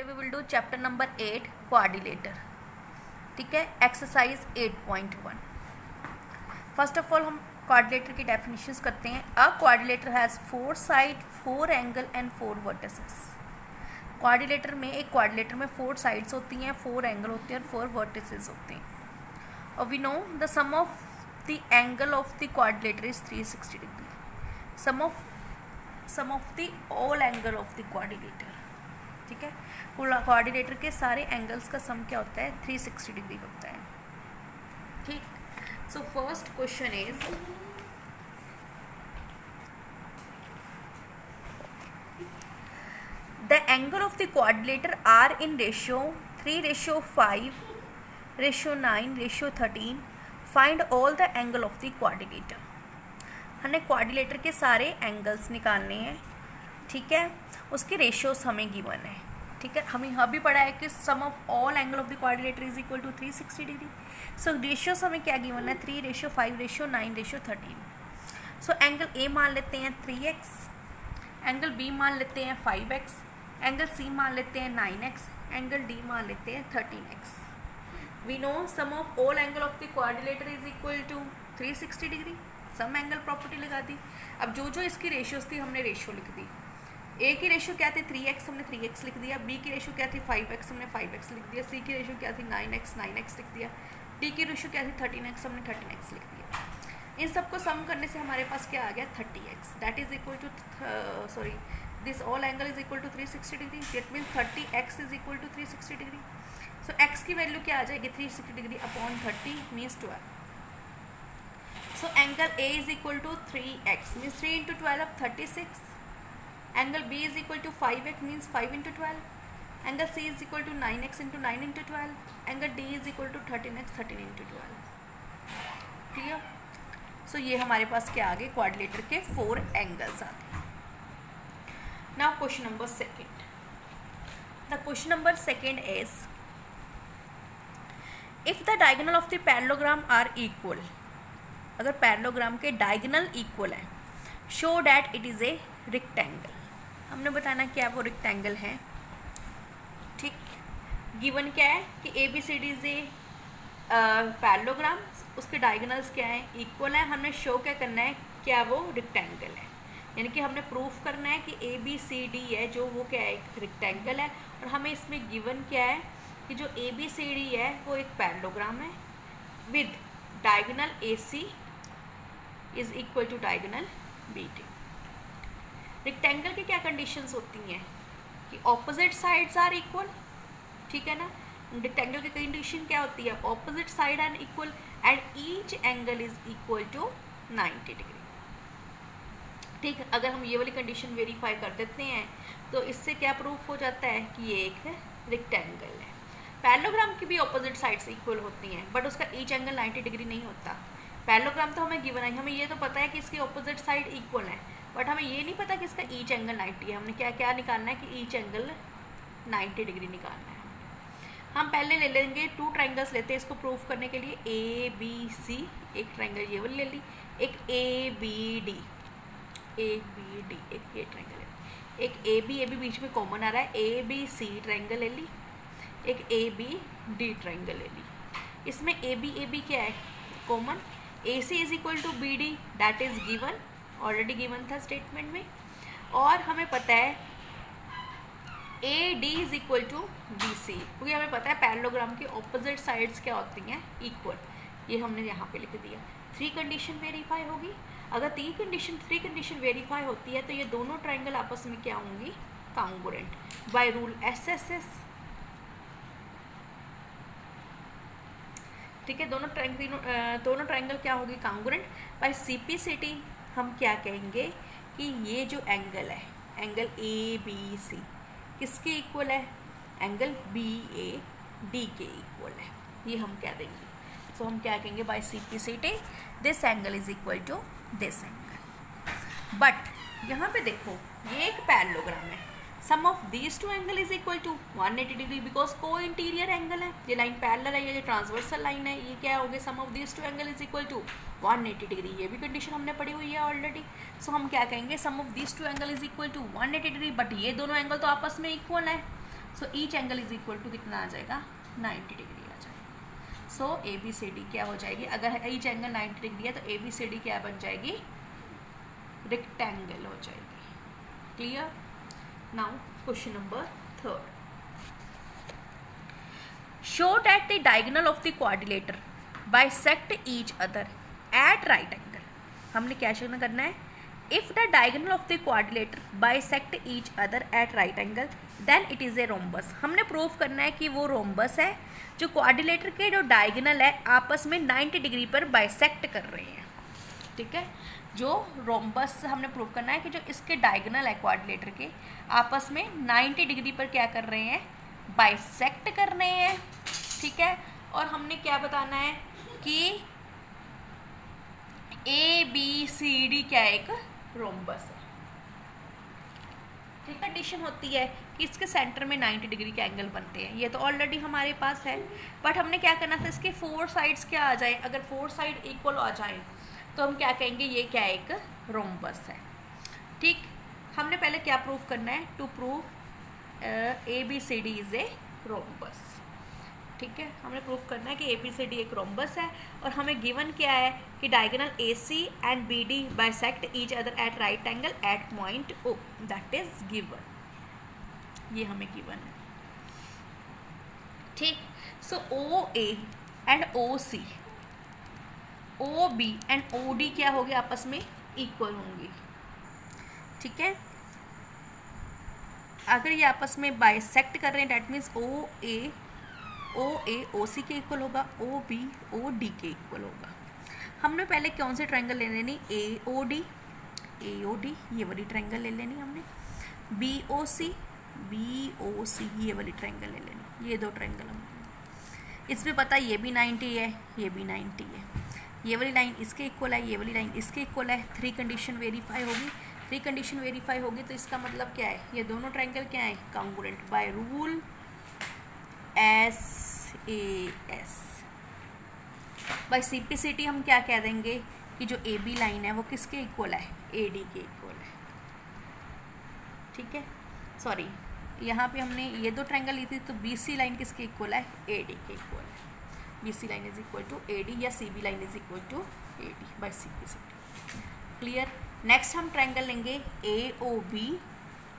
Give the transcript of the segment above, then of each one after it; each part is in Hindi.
Today we will do chapter number 8 quadrilateral. ठीक है, एक्सरसाइज 8.1। फर्स्ट ऑफ ऑल हम क्वाड्रिलेटर की डेफिनेशंस करते हैं। A quadrilateral has 4 side, 4 angle and 4 vertices. Quadrilateral में, एक क्वाड्रिलेटर में 4 साइड्स होती हैं, 4 एंगल होते हैं और 4 वर्टिसेस होते हैं। और we know the sum of the angle of the quadrilateral is 360 degree. Sum of the all angle of the quadrilateral. ठीक है, क्वाड्रिलेटर के सारे एंगल्स का सम क्या होता है? 360 डिग्री होता है। ठीक, so first question is the angle of the quadrilateral are in ratio 3:5:9:13। Find all the angle of the quadrilateral. हमें क्वाड्रिलेटर के सारे एंगल्स निकालने हैं। ठीक है, उसके रेशियोस हमें गिवन है। ठीक है, हमें यहाँ भी पढ़ा है कि sum of all angle of the quadrilateral is equal to 360 degree. So ratios हमें क्या गिवन है? 3:5:9:13। सो एंगल ए मान लेते हैं 3x, एंगल बी मान लेते हैं 5x, एंगल सी मान लेते हैं 9x, एंगल डी मान लेते हैं 13x। We know sum of all angle of the quadrilateral is equal to 360 degree. Sum angle property लगा दी। अब जो इसकी रेशियोज थी हमने रेशियो लिख दी। ए की रेशियो क्या थी? 3x, हमने 3x लिख दिया। बी की रेशियो क्या थी? 5x, हमने 5x लिख दिया। सी की रेशियो क्या थी? 9x लिख दिया। डी की रेशियो क्या थी? 13x, हमने 13x लिख दिया। इन सबको सम करने से हमारे पास क्या आ गया? 30x। That is equal to this all angle is equal to 360 degree. That means 30x is equal to 360 degree. So x की वैल्यू क्या आ जाएगी? 360 degree upon 30 means 12। So angle A is equal to 3x means 3 into 12 36. Angle B is equal to 5x means 5 into 12. Angle C is equal to 9x into 9 into 12. Angle D is equal to 13x 13 into 12. Clear? So ये हमारे पास क्या आ गए? क्वाड्रिलेटर के 4 एंगल्स आ गए। Now question number 2. The question number 2 is if the diagonal of the parallelogram are equal, अगर पैरेललोग्राम के डायगोनल इक्वल है, show that it is a rectangle. हमने बताना क्या वो रेक्टेंगल है। ठीक, गिवन क्या है कि A B C D is a parallelogram, उसके डायगोनल्स क्या हैं? इक्वल है। हमने शो क्या करना है? क्या वो रेक्टेंगल है, यानी कि हमने प्रूफ करना है कि ए बी सी डी है जो वो क्या है? एक रेक्टेंगल है। और हमें इसमें गिवन क्या है कि जो ए बी सी डी है वो एक पैरेललोग्राम है with diagonal A C is equal to diagonal B D. Rectangle की क्या कंडीशंस होती हैं कि ऑपोजिट साइड्स आर इक्वल। ठीक है ना, रेक्टेंगल की कंडीशन क्या होती है? Opposite side are equal and each angle is equal to 90 degree. ठीक है, अगर हम ये वाली कंडीशन वेरीफाई कर देते हैं तो इससे क्या प्रूफ हो जाता है कि ये एक रेक्टेंगल है। पैरेललोग्राम की भी ऑपोजिट साइड्स इक्वल होती हैं बट उसका ईच एंगल 90 डिग्री नहीं होता। पैरेललोग्राम तो हमें गिवन है, हमें ये तो पता है कि इसकी ऑपोजिट साइड इक्वल है बट हमें ये नहीं पता कि इसका ईच एंगल 90 है। हमने क्या क्या निकालना है कि ईच एंगल 90 डिग्री निकालना है। हम पहले ले लेंगे 2 ट्राइंगल्स लेते हैं इसको प्रूफ करने के लिए। ए बी सी, एक ट्राइंगल ये वाली ले ली, एक ए बी डी, एक ये ट्राइंगल है, एक ए बी बीच में कॉमन आ रहा है, ए बी सी ट्राइंगल ले ली, एक ए बी डी ट्राइंगल ले ली। इसमें ए बी क्या है? Common. A C is equal to B D, that is given, already given था स्टेटमेंट में। और हमें पता है A D is equal to B C, क्योंकि हमें पता है पैरेललोग्राम की ऑपोजिट साइड्स क्या होती हैं? इक्वल। ये हमने यहाँ पे लिख दिया। 3 कंडीशन वेरीफाई होगी। अगर 3 कंडीशन वेरीफाई होती है तो ये दोनों ट्राइंगल आपस में क्या होंगी? Congruent by rule SSS। ठीक है, दोनों ट्राइंगल क्या होगी? Congruent by CP/CD। हम क्या कहेंगे कि ये जो एंगल है, एंगल ए बी सी किसके इक्वल है? एंगल BAD के इक्वल है। ये हम क्या देंगे? सो हम क्या कहेंगे? By CP/CD this angle is equal to this angle. But यहाँ पे देखो ये एक पैरेललोग्राम है। Sum of these 2 angle is equal to 180 degree because को इंटीरियर एंगल है। ये लाइन पैरेलल है, ये ट्रांसवर्सल लाइन है, ये क्या हो गया? Sum of these 2 angle is equal to 180 degree. ये भी कंडीशन हमने पढ़ी हुई है ऑलरेडी। सो हम क्या कहेंगे? Sum of these 2 angle is equal to 180 degree. But ये दोनों एंगल तो आपस में इक्वल है, so each angle is equal to कितना आ जाएगा 90 डिग्री आ जाएगा। सो ए बी सी डी क्या हो जाएगी, अगर ईच एंगल 90 डिग्री है तो ए बी सी डी क्या बन जाएगी, रेक्टेंगल हो जाएगी। Clear. Now question number 3, show that the diagonal of the quadrilateral bisect each other at right angle। हमने क्या शो करना है, if the diagonal of the quadrilateral bisect each other at right angle then it is a rhombus। हमने प्रूव करना है कि वो रोम्बस है जो क्वाड्रिलेटर के जो डायगोनल है आपस में 90 डिग्री पर बाइसेक्ट कर रहे हैं। ठीक है, जो रोम्बस हमने प्रूव करना है कि जो इसके डायगोनल है क्वाड्रिलेटर के आपस में 90 डिग्री पर क्या कर रहे हैं, बाइसेक्ट कर रहे हैं। ठीक है, और हमने क्या बताना है कि ए बी सी डी क्या एक रोम्बस है। ठीक, कंडीशन होती है कि इसके सेंटर में 90 डिग्री के एंगल बनते हैं, ये तो ऑलरेडी हमारे पास है, बट हमने क्या करना था, इसके 4 साइड्स क्या आ जाए, अगर 4 साइड इक्वल आ जाए तो हम क्या कहेंगे, ये क्या एक रोम्बस है। ठीक, हमने पहले क्या प्रूव करना है, to prove A B C D is a rhombus. ठीक है, हमने प्रूव करना है कि ए बी सी डी एक रोम्बस है, और हमें गिवन क्या है कि diagonal A C and B D bisect each other at right angle at point O, that is given, ये हमें गिवन है। ठीक, so O A and O C, O B and O D क्या होंगे, आपस में इक्वल होंगी। ठीक है, अगर ये आपस में बाइसेक्ट कर रहे हैं डैट मीन्स ओ ए ओ सी के इक्वल होगा, ओ बी ओ डी के इक्वल होगा। हमने पहले कौन से ट्रायंगल ले लेनी, ए ओ डी ये वाली ट्रायंगल ले लेनी हमने, बी ओ सी ये वाली ट्रायंगल ले लेनी, ये दो ट्रायंगल हमने। इसमें पता है ये भी 90 है, ये भी 90 है, ये वाली लाइन इसके इक्वल है, ये वाली लाइन इसके इक्वल है। 3 कंडीशन वेरीफाई होगी, 3 कंडीशन वेरीफाई होगी तो इसका मतलब क्या है, ये दोनों ट्रायंगल क्या है, congruent by rule SAS। By simplicity हम क्या कह देंगे कि जो ए बी लाइन है वो किसके इक्वल है, ए डी के इक्वल है। ठीक है, सॉरी यहाँ पे हमने ये दो ट्रायंगल ली थी तो बी सी लाइन किसके इक्वल है, ए डी के इक्वल है। B C line is equal to A D या C B line is equal to A D by simplicity. Clear. Next हम ट्रायंगल लेंगे A O B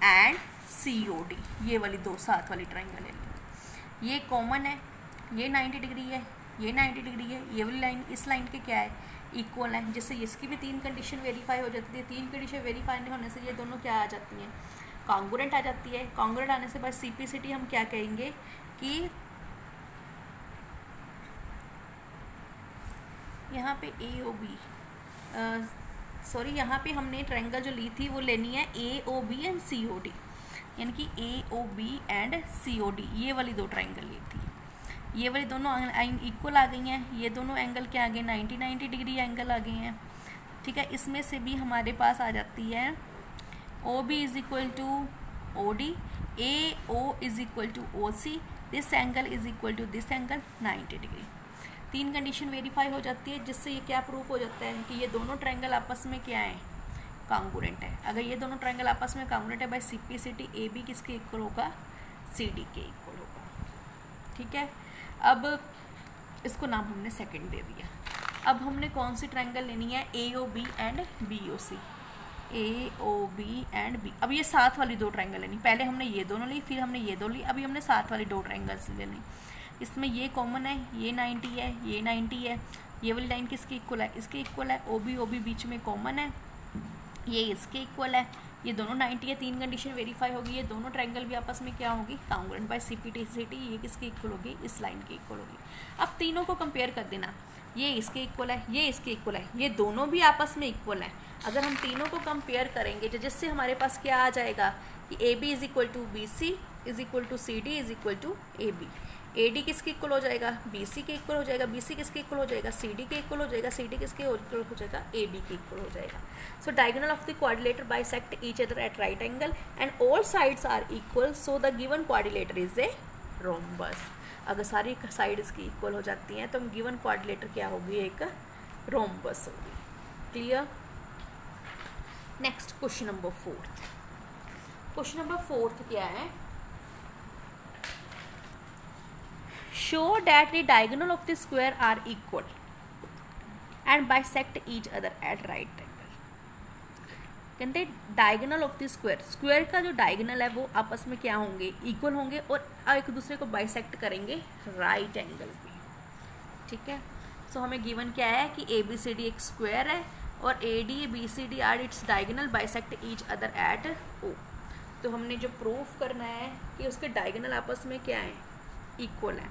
and C O D, ये वाली दो साथ वाली ट्रायंगल लेंगे। ये कॉमन है, ये 90 डिग्री है, ये 90 डिग्री है, ये वाली लाइन इस लाइन के क्या है, इक्वल है, जिससे इसकी भी 3 कंडीशन वेरीफाई हो जाती है। 3 कंडीशन वेरीफाई होने से ये दोनों क्या आ जाती हैं, कॉन्ग्रुएंट आ जाती है। कॉन्ग्रुएंट आने से बाद सिंप्लिसिटी हम क्या कहेंगे कि यहाँ पे ए ओ बी, सॉरी यहाँ पे हमने ट्रायंगल जो ली थी वो लेनी है A O B and C O D, यानी कि A O B and C O D, ये वाली दो ट्रायंगल ली थी। ये वाली दोनों इक्वल आ गई हैं, ये दोनों एंगल क्या आ गए, 90 डिग्री एंगल आ गए हैं। ठीक है, इसमें से भी हमारे पास आ जाती है O B is equal to O D, A O is equal to O C, this angle is equal to this angle 90 degree. 3 condition verify हो जाती है, जिससे ये क्या प्रूफ हो जाता है कि ये दोनों ट्रायंगल आपस में क्या है, कॉन्ग्रुएंट है। अगर ये दोनों ट्रायंगल आपस में कॉन्ग्रुएंट है बाय सिंप्लिसिटी ए बी किसके इक्वल होगा, सी डी के इक्वल होगा। ठीक है, अब इसको नाम हमने सेकंड दे दिया। अब हमने कौन सी ट्रायंगल लेनी है, A O B and B O C, A O B and B. अब ये साथ वाली दो ट्रायंगल लेनी, पहले हमने ये दोनों ली, फिर हमने ये दो ली, अभी हमने साथ वाली दो ट्रायंगल्स लेनी। इसमें ये कॉमन है, ये 90 है, ये 90 है, ये वाली लाइन किसके इक्वल है, इसके इक्वल है। ओ बी बीच में कॉमन है, ये इसके इक्वल है, ये दोनों 90 है। 3 कंडीशन वेरीफाई होगी, ये दोनों ट्रायंगल भी आपस में क्या होगी, कॉन्ग्रुएंट बाय सिंप्लिसिटी, ये किसके इक्वल होगी, इस लाइन के इक्वल होगी। अब तीनों को कंपेयर कर देना, ये इसके इक्वल है, ये इसके इक्वल है, ये दोनों भी आपस में इक्वल है। अगर हम तीनों को कंपेयर करेंगे तो जिससे हमारे पास क्या आ जाएगा कि A B is equal to B C is equal to C D is equal to A B. A D किसके इक्वल हो जाएगा, बी सी के इक्वल हो जाएगा, बी सी किसके इक्वल हो जाएगा, सी डी के इक्वल हो जाएगा, सी डी किसके इक्वल हो जाएगा, ए बी के इक्वल हो जाएगा। So diagonal of the quadrilateral bisect each other at right angle and all sides are equal, so the given quadrilateral is a rhombus. अगर सारी साइड इसकी इक्वल हो जाती हैं तो गिवन क्वाड्रिलेटर क्या होगी, एक रोम्बस होगी। Clear. Next question number 4। Question number 4 क्या है, show that the diagonal of the square are equal and bisect each other at right angle. कहते diagonal of the square, square का जो डायगोनल है वो आपस में क्या होंगे, इक्वल होंगे और एक दूसरे को बाइसेक्ट करेंगे राइट एंगल पे। ठीक है, सो हमें गिवन क्या है कि ए बी सी डी एक स्क्वायर है और A D B C D are its diagonal bisect each other at O. तो हमने जो प्रूफ करना है कि उसके डायगोनल आपस में क्या है, इक्वल है,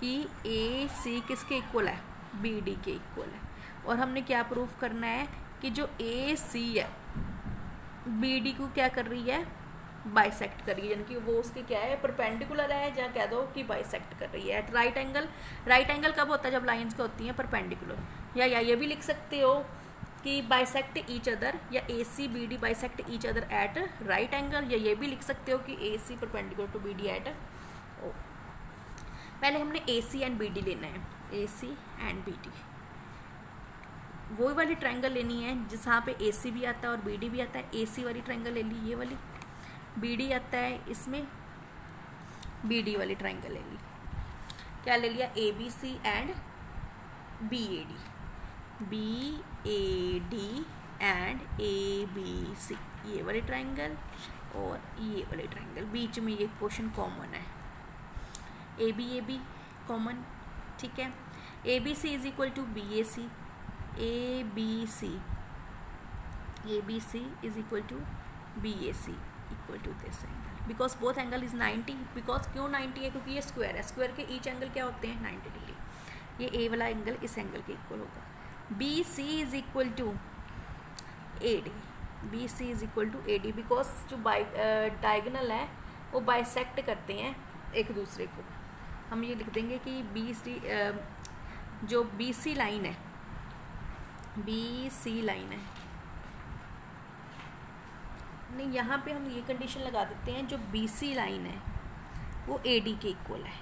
कि ए सी किसके इक्वल है, बी डी के इक्वल है। और हमने क्या प्रूफ करना है कि जो ए सी है बी डी को क्या कर रही है, बाइसेक्ट कर रही है, यानी कि वो उसके क्या है, परपेंडिकुलर है, या कह दो कि बाइसेक्ट कर रही है at right angle. Right angle कब होता है, जब लाइंस क्या होती हैं परपेंडिकुलर। या ये भी लिख सकते हो कि बाइसेक्ट ईच अदर, या A C B D bisect each other at right angle, या ये भी लिख सकते हो कि A C perpendicular to B D at O. पहले हमने A C and B D लेना है, A C and B D, वही वाली ट्रायंगल लेनी है जहाँ पे ए सी भी आता है और बी डी भी आता है। ए सी वाली ट्रायंगल ले ली, ये वाली, बी डी आता है इसमें, बी डी वाली ट्रायंगल ले ली। क्या ले लिया, A B C and B A D, B A D and A B C, ये वाली ट्रायंगल और ये वाली ट्रायंगल। बीच में ये पोर्शन कॉमन है, ए बी कॉमन। ठीक है, A B C is equal to B A C, A B C is equal to B A C equal to this angle, because both angle is 90। Because क्यों 90 है, क्योंकि ये स्क्वायर है, स्क्वायर के ईच एंगल क्या होते हैं 90 डिग्री। ये ए वाला एंगल इस एंगल के इक्वल होगा। B C is equal to A D, B C is equal to A D, because जो डायगोनल है वो बाइसेक्ट करते हैं एक दूसरे को। हम ये लिख देंगे कि बी सी, जो बी सी लाइन है, बी सी लाइन है, नहीं यहाँ पे हम ये कंडीशन लगा देते हैं, जो बी सी लाइन है वो ए डी के इक्वल है।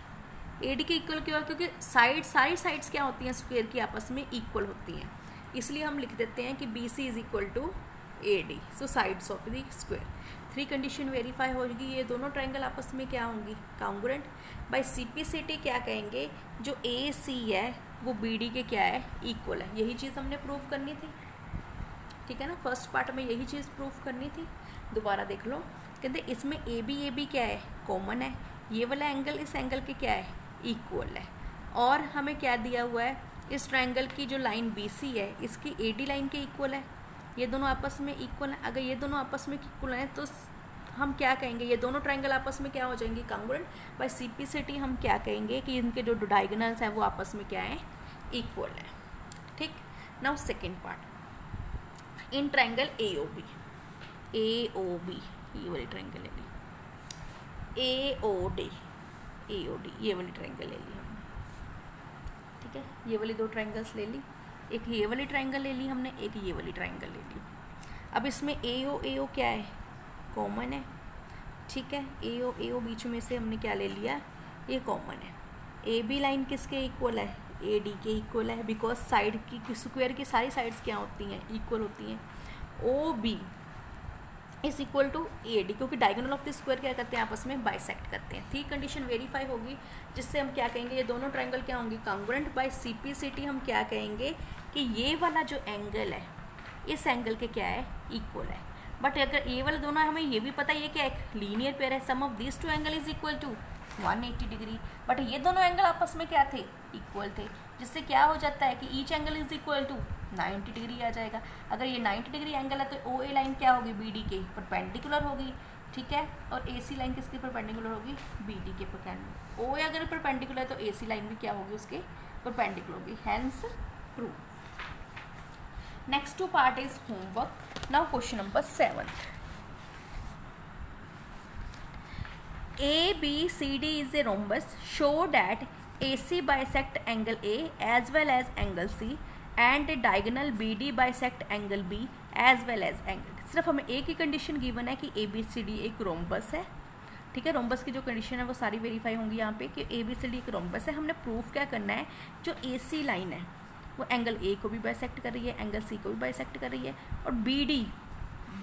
ए डी के इक्वल क्यों है, क्योंकि सारी साइड्स क्या होती हैं स्क्वायर की आपस में इक्वल होती हैं, इसलिए हम लिख देते हैं कि B C is equal to A D, so sides of the square. 3 condition verify होगी, ये दोनों ट्रायंगल आपस में क्या होंगी, कांग्रुएंट। बाय सिंप्लिसिटी क्या कहेंगे, जो ए सी है वो बी डी के क्या है, इक्वल है। यही चीज़ हमने प्रूव करनी थी, ठीक है ना, फर्स्ट पार्ट में यही चीज़ प्रूफ करनी थी। दोबारा देख लो, कहते इसमें ए बी क्या है, कॉमन है, ये वाला एंगल इस एंगल के क्या है, इक्वल है। और हमें क्या दिया हुआ है, इस ट्रायंगल की जो लाइन बी सी है इसकी ए डी लाइन के इक्वल है, ये दोनों आपस में इक्वल है। अगर ये दोनों आपस में इक्वल हैं तो हम क्या कहेंगे, ये दोनों ट्रायंगल आपस में क्या हो जाएंगे, कांग्रुएंट। बाय सिंप्लिसिटी हम क्या कहेंगे कि इनके जो डायगोनल्स हैं वो आपस में क्या है, इक्वल है। ठीक, now second part, in triangle A O B, ये वाली ट्रायंगल ले ली, ए ओ डी, ये वाली ट्रायंगल ले ली हमने। ठीक है, ये वाली 2 ट्रायंगल्स ले ली, एक ये वाली ट्रायंगल ले ली हमने, एक ये वाली ट्रायंगल ले ली। अब इसमें ए ओ क्या है, कॉमन है। ठीक है, ए ओ बीच में से हमने क्या ले लिया, ये कॉमन है। ए बी लाइन किसके इक्वल है, ए डी के इक्वल है, बिकॉज साइड की स्क्वायर की सारी साइड्स क्या होती हैं, इक्वल होती हैं। O B is equal to A D, क्योंकि डायगोनल ऑफ द स्क्वायर क्या करते हैं, आपस में बाइसेक्ट करते हैं। 3 कंडीशन वेरीफाई होगी, जिससे हम क्या कहेंगे, ये दोनों ट्रायंगल क्या होंगे, कांग्रुएंट। बाय सिंप्लिसिटी हम क्या कहेंगे कि ये वाला जो एंगल है इस एंगल के क्या है, इक्वल है। बट अगर ये वाला दोनों हमें ये भी पता है ये क्या है, लीनियर पेयर है, sum of this 2 angle is equal to 180 degree. But ये दोनों एंगल आपस में क्या थे, इक्वल थे, जिससे क्या हो जाता है कि each angle is equal to 90 degree आ जाएगा। अगर ये 90 डिग्री एंगल है तो ओ ए लाइन क्या होगी, बी डी के परपेंडिकुलर होगी। ठीक है, और ए सी लाइन किसके परपेंडिकुलर होगी, बी डी के परपेंडिकुलर। ओ ए अगर परपेंडिकुलर है तो ए सी लाइन भी क्या होगी, उसके परपेंडिकुलर होगी, hence prove. Next 2 part is homework. Now question number 7, A B C D is a rhombus. Show that AC bisect angle A as well as angle C and the diagonal BD bisect angle B as well as angle. सिर्फ हमें एक ही कंडीशन गिवन है कि ABCD एक रोम्बस है. ठीक है, रोम्बस की जो कंडीशन है वो सारी वेरीफाई होंगी यहाँ पे कि ABCD एक रोम्बस है. हमने प्रूफ क्या करना है, जो AC लाइन है वो एंगल A को भी बाइसेक्ट कर रही है, एंगल C को भी बाइसेक्ट कर रही है, और BD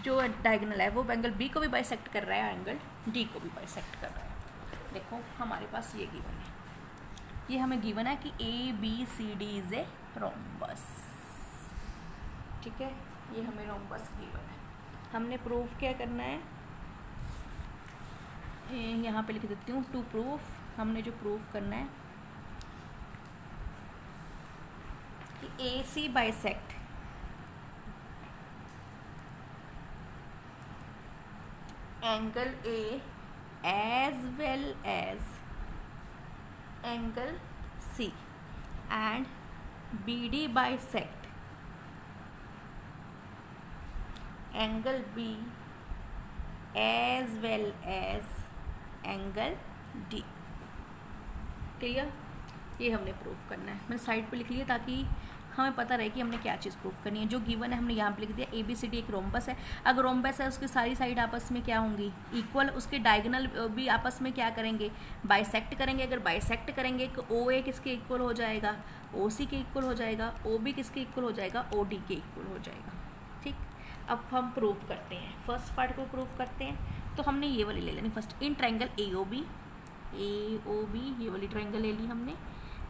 जो डायगोनल है वो एंगल B को भी बाइसेक्ट कर रहा है, एंगल D को भी बाइसेक्ट कर रहा है. देखो हमारे पास ये गिवन है. ये हमें गिवन है कि ABCD इज ए रोम्बस। ठीक है, ये हमें रोम्बस गिवन है। हमने प्रूफ क्या करना है, यहाँ पे लिख देती हूँ टू प्रूफ। हमने जो प्रूफ करना है कि AC bisect angle A as well as angle C and BD bisect angle B as well as angle D। Clear? ये हमने प्रूफ करना है। मैंने साइड पे लिख लिया ताकि हमें पता रहे कि हमने क्या चीज़ प्रूफ करनी है। जो गिवन है हमने यहाँ पे लिख दिया ABCD एक रोम्बस है। अगर रोम्बस है उसकी सारी साइड आपस में क्या होंगी, इक्वल। उसके डायगोनल भी आपस में क्या करेंगे, बाइसेक्ट करेंगे। अगर बाइसेक्ट करेंगे तो OA किसके इक्वल हो जाएगा, OC के इक्वल हो जाएगा। OB किसके इक्वल हो जाएगा, OD के इक्वल हो जाएगा। ठीक, अब हम प्रूफ करते हैं, फर्स्ट पार्ट को प्रूफ करते हैं। तो हमने ये वाली ले लेनी फर्स्ट, इन ट्रायंगल AOB ये वाली ट्रायंगल ले ली हमने।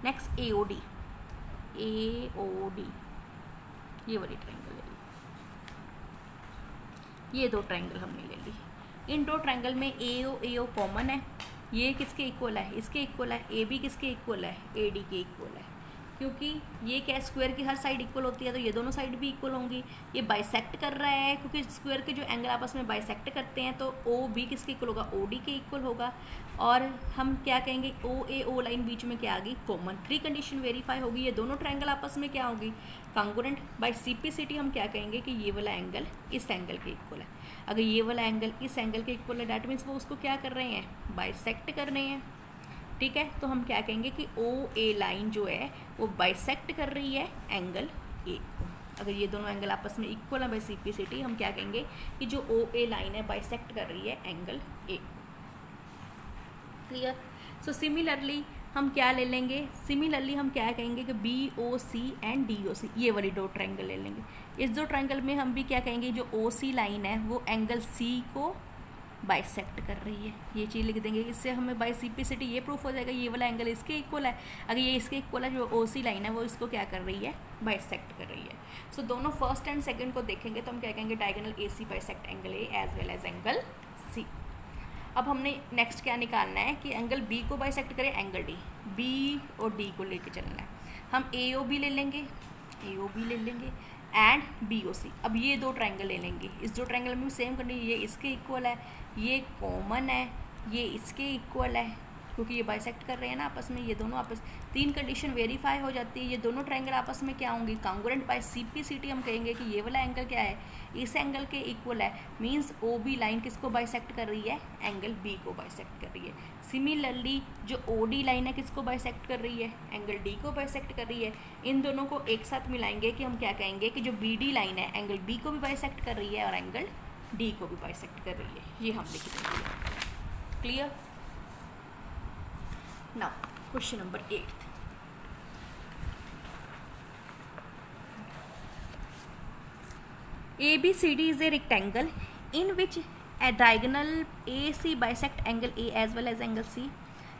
नेक्स्ट AOD ये वाली ट्रायंगल ले ली। ये दो ट्रायंगल हमने ले ली। इन दो ट्रायंगल में AO कॉमन है। ये किसके इक्वल है, इसके इक्वल है। AB किसके इक्वल है, AD के इक्वल है। क्योंकि ये क्या, स्क्वायर की हर साइड इक्वल होती है तो ये दोनों साइड भी इक्वल होंगी। ये बाइसेक्ट कर रहा है क्योंकि स्क्वायर के जो एंगल आपस में बाइसेक्ट करते हैं, तो OB किसके इक्वल होगा, OD के इक्वल होगा। और हम क्या कहेंगे, OAO लाइन बीच में क्या आ गई, कॉमन। 3 कंडीशन वेरीफाई होगी। ये दोनों ट्रायंगल आपस में क्या होगी, कॉन्ग्रुएंट। बाय CPCT हम क्या कहेंगे कि ये वाला एंगल इस एंगल के इक्वल है। अगर ये वाला एंगल इस एंगल के इक्वल है, डैट मीन्स वो उसको क्या कर रहे हैं, बाइसेक्ट कर रहे हैं। ठीक है, तो हम क्या कहेंगे कि OA लाइन जो है वो बाइसेक्ट कर रही है एंगल A को। अगर ये दोनों एंगल आपस में इक्वल है बाय CPCT, हम क्या कहेंगे कि जो OA लाइन है बाइसेक्ट कर रही है एंगल A को। क्लियर? सो सिमिलरली हम क्या ले लेंगे, सिमिलरली हम क्या कहेंगे कि BOC एंड DOC ये वाली दो ट्रायंगल ले लेंगे। इस दो ट्रायंगल में हम भी क्या कहेंगे, जो OC लाइन है वो एंगल C को बाइसेक्ट कर रही है। ये चीज़ लिख देंगे। इससे हमें बाय CPCT ये प्रूफ हो जाएगा ये वाला एंगल इसके इक्वल है। अगर ये इसके इक्वल है, जो OC लाइन है वो इसको क्या कर रही है, बाइसेक्ट कर रही है। सो दोनों फर्स्ट एंड सेकंड को देखेंगे तो हम क्या कहेंगे, diagonal AC bisect angle A as well as angle C। अब हमने नेक्स्ट क्या निकालना है कि एंगल B को बाइसेक्ट करें एंगल D। B और D को लेके चलना है। हम AOB ले लेंगे एंड BOC। अब ये दो ट्रायंगल ले लेंगे। इस दो ट्रायंगल में सेम कंडीशन, ये इसके इक्वल है, ये कॉमन है, ये इसके इक्वल है क्योंकि ये बाइसेक्ट कर रहे हैं ना आपस में। ये दोनों आपस 3 कंडीशन वेरीफाई हो जाती है। ये दोनों ट्रायंगल आपस में क्या होंगी, कॉन्ग्रुएंट। बाय CPCT हम कहेंगे कि ये वाला एंगल क्या है, इस एंगल के इक्वल है। मींस OB लाइन किसको बाइसेक्ट कर रही है, एंगल B को बाइसेक्ट कर रही है। सिमिलरली जो OD लाइन है किसको बाइसेक्ट कर रही है, एंगल D को बाइसेक्ट कर रही है। इन दोनों को एक साथ मिलाएंगे कि हम क्या कहेंगे कि जो BD लाइन है एंगल B को भी बाइसेक्ट कर रही है और एंगल D को भी बाइसेक्ट कर रही है। ये हम लिख देंगे। Clear? Now question number 8। ABCD is a rectangle in which a diagonal AC bisect angle A as well as angle C।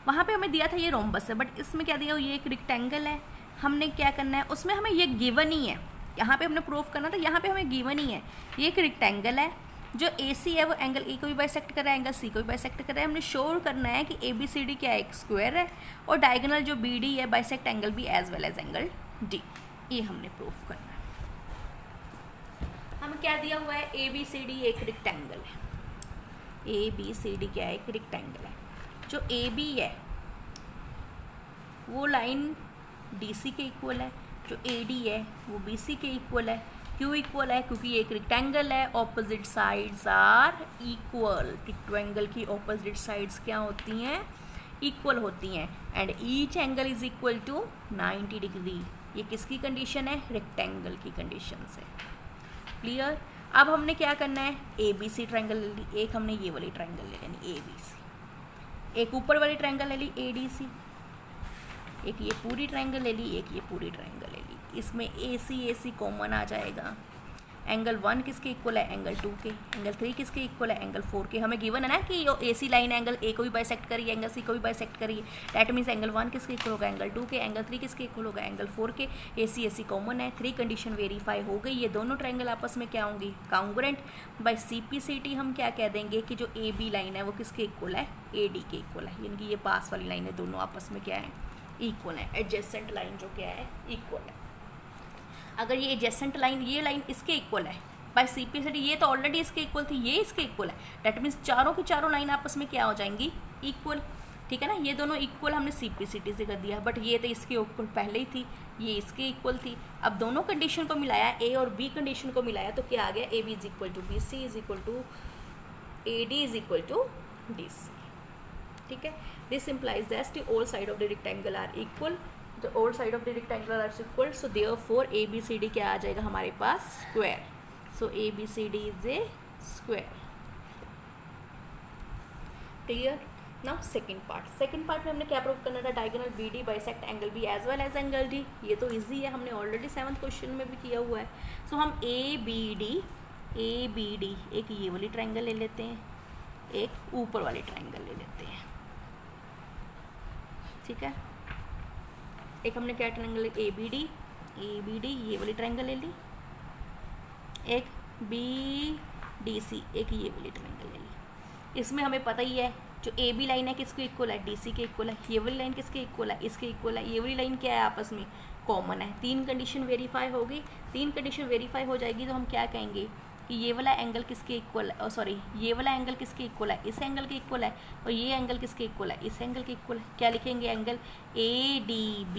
वहाँ पे हमें दिया था ये रोम्बस है, बट इसमें क्या दिया, ये एक रेक्टेंगल है। हमने क्या करना है, उसमें हमें ये गिवन ही है। यहाँ पे हमने प्रूफ करना था, यहाँ पे हमें गिवन ही है। ये एक रेक्टेंगल है, जो AC है वो एंगल A को भी बाइसेक्ट कर रहा है, एंगल C को भी बाइसेक्ट कर रहा है। हमने शोर करना है कि ABCD क्या है, एक स्क्वायर है, और डायगोनल जो BD है bisect angle B as well as angle D। ये हमने प्रूफ करना है। हमें क्या दिया हुआ है, ABCD एक रेक्टेंगल है। ABCD क्या है, एक रेक्टेंगल है। जो AB है वो लाइन DC के इक्वल है, जो AD है वो BC के इक्वल है। क्यों इक्वल है, क्योंकि ये एक रेक्टेंगल है, opposite sides are equal. Rectangle की ऑपोजिट साइड्स क्या होती हैं, इक्वल होती हैं। And each angle is equal to 90 degree. ये किसकी कंडीशन है, रेक्टेंगल की कंडीशन से। क्लियर? अब हमने क्या करना है, ABC ट्रायंगल ले ली, एक हमने ये वाली ट्रायंगल ले लेनी ABC, एक ऊपर वाली ट्रायंगल ले ली ADC, एक ये पूरी ट्रायंगल ले ली, एक ये पूरी ट्रायंगल ले ली। इसमें AC कॉमन आ जाएगा एंगल 1 किसके इक्वल है, एंगल 2 के, एंगल 3 किसके इक्वल है, एंगल 4 के। हमें गिवन है ना कि यो AC लाइन एंगल A को भी बाइसेक्ट करिए, एंगल C को भी बाइसेक्ट करिए, दैट मीन्स एंगल 1 किसके इक्वल होगा, एंगल 2 के, एंगल 3 किसके इक्वल होगा, एंगल 4 के। AC कॉमन है, 3 कंडीशन वेरीफाई हो गई, ये दोनों ट्रायंगल आपस में क्या होंगी, कांग्रुएंट। बाय CPCT हम क्या कह देंगे कि जो AB लाइन है वो किसके इक्वल है, AD के इक्वल है, यानी कि ये पास वाली लाइन है, दोनों आपस में क्या है, इक्वल है। एडजेसेंट लाइन जो क्या है, इक्वल है। अगर ये एडजेसेंट लाइन, ये लाइन इसके इक्वल है बाय CPCT, ये तो ऑलरेडी इसके इक्वल थी, ये इसके इक्वल है, दैट मीन्स चारों की चारों लाइन आपस में क्या हो जाएंगी, इक्वल। ठीक है ना, ये दोनों इक्वल हमने CPCT से कर दिया, बट ये तो इसके इक्वल पहले ही थी, ये इसके इक्वल थी। अब दोनों कंडीशन को मिलाया, A और B कंडीशन को मिलाया, तो क्या आ गया, AB is equal to BC is equal to AD is equal to DC। ठीक है, this implies that all side of the rectangle are equal, the all side of the rectangle are equal, so therefore ABCD क्या आ जाएगा हमारे पास, square. So ABCD is a square. Clear. Now second part में हमने क्या प्रूव करना था, diagonal BD bisect angle B as well as angle D। ये तो इजी है, हमने ऑलरेडी 7th क्वेश्चन में भी किया हुआ है। सो हम ABD एक ये वाली ट्रायंगल ले लेते हैं, एक ऊपर वाली ट्रायंगल ले लेते हैं। ठीक है, एक हमने क्या ट्रायंगल, ABD ये वाली ट्रायंगल ले ली, एक BDC एक ये वाली ट्रायंगल ले ली। इसमें हमें पता ही है जो AB लाइन है किसके इक्वल है, DC के इक्वल है, ये वाली लाइन किसके इक्वल है, इसके इक्वल है, ये वाली लाइन क्या है, आपस में कॉमन है। 3 कंडीशन वेरीफाई होगी, 3 कंडीशन वेरीफाई हो जाएगी तो हम क्या कहेंगे कि ये वाला एंगल किसके इक्वल है, सॉरी ये वाला एंगल किसके इक्वल है, इस एंगल के इक्वल है, और ये एंगल किसके इक्वल है, इस एंगल के इक्वल है। क्या लिखेंगे, angle ADB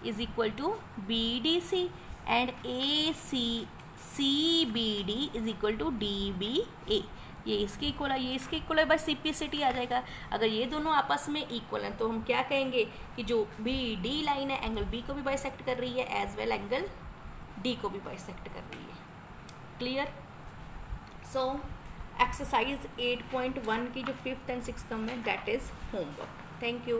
is equal to BDC and CBD is equal to DBA। ये इसके इक्वल है, ये इसके इक्वल है, बस CPCT आ जाएगा। अगर ये दोनों आपस में इक्वल हैं तो हम क्या कहेंगे कि जो BD लाइन है एंगल B को भी बाइसेक्ट कर रही है एज वेल एंगल D को भी बाइसेक्ट कर रही है। क्लियर। सो एक्सरसाइज 8.1 की जो 5th and 6th टर्म है that is homework. Thank you.